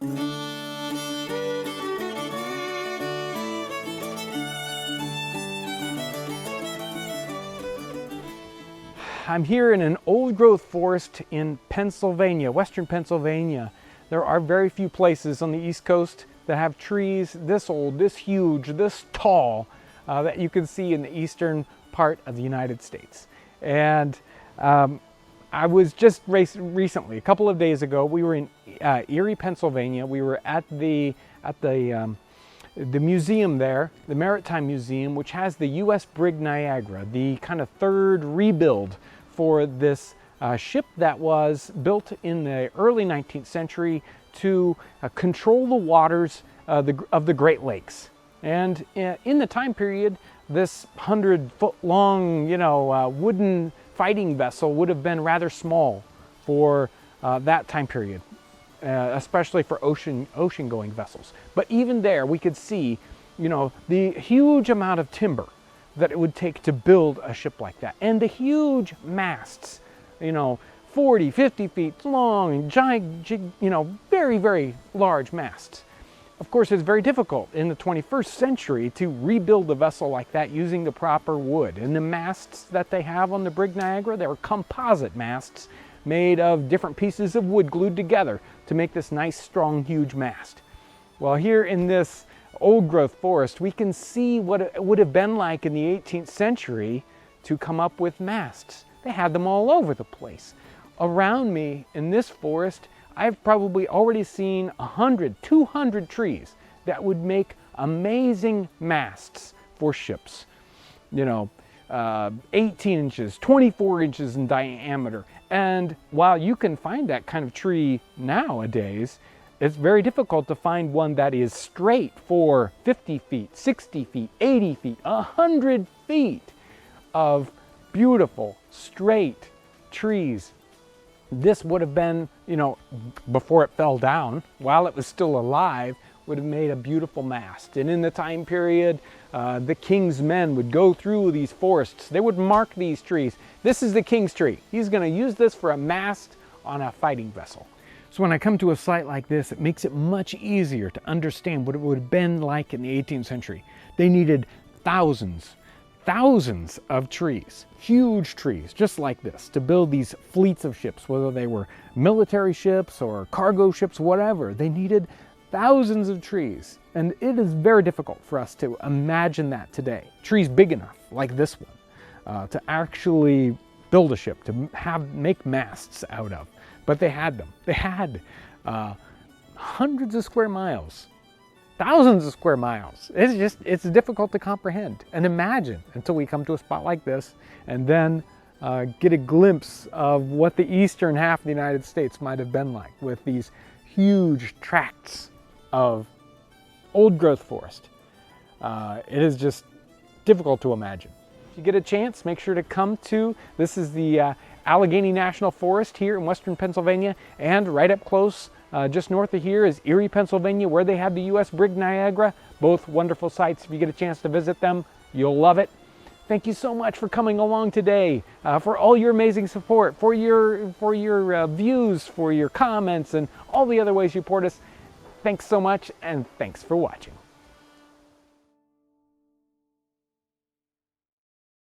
I'm here in an old-growth forest in Pennsylvania, western Pennsylvania. There are very few places on the East Coast that have trees this old, this huge, this tall that you can see in the eastern part of the United States. And I was just recently, a couple of days ago, we were in Erie, Pennsylvania. We were at the museum there, the Maritime Museum, which has the U.S. Brig Niagara, the kind of third rebuild for this ship that was built in the early 19th century to control the waters of the Great Lakes. And in the time period, this 100-foot-long, wooden fighting vessel would have been rather small for that time period, especially for ocean-going vessels. But even there, we could see, the huge amount of timber that it would take to build a ship like that, and the huge masts, 40, 50 feet long, and giant, very, very large masts. Of course, it's very difficult in the 21st century to rebuild a vessel like that using the proper wood. And the masts that they have on the Brig Niagara, they were composite masts made of different pieces of wood glued together to make this nice, strong, huge mast. Well, here in this old-growth forest, we can see what it would have been like in the 18th century to come up with masts. They had them all over the place. Around me in this forest, I've probably already seen 100, 200 trees that would make amazing masts for ships. 18 inches, 24 inches in diameter. And while you can find that kind of tree nowadays, it's very difficult to find one that is straight for 50 feet, 60 feet, 80 feet, 100 feet of beautiful, straight trees. This would have been, before it fell down, while it was still alive, would have made a beautiful mast. And in the time period, the king's men would go through these forests. They would mark these trees. This is the king's tree. He's going to use this for a mast on a fighting vessel. So when I come to a site like this, it makes it much easier to understand what it would have been like in the 18th century. They needed thousands of trees, huge trees, just like this, to build these fleets of ships, whether they were military ships or cargo ships, whatever. They needed thousands of trees. And it is very difficult for us to imagine that today. Trees big enough, like this one, to actually build a ship, to make masts out of. But they had them. They had hundreds of square miles, thousands of square miles. It's difficult to comprehend and imagine until we come to a spot like this and then get a glimpse of what the eastern half of the United States might have been like with these huge tracts of old-growth forest. It is just difficult to imagine. If you get a chance, make sure to come to, this is the Allegheny National Forest here in western Pennsylvania, and right up close, just north of here is Erie, Pennsylvania, where they have the U.S. Brig Niagara. Both wonderful sites. If you get a chance to visit them, you'll love it. Thank you so much for coming along today, for all your amazing support, for your views, for your comments, and all the other ways you support us. Thanks so much, and thanks for watching.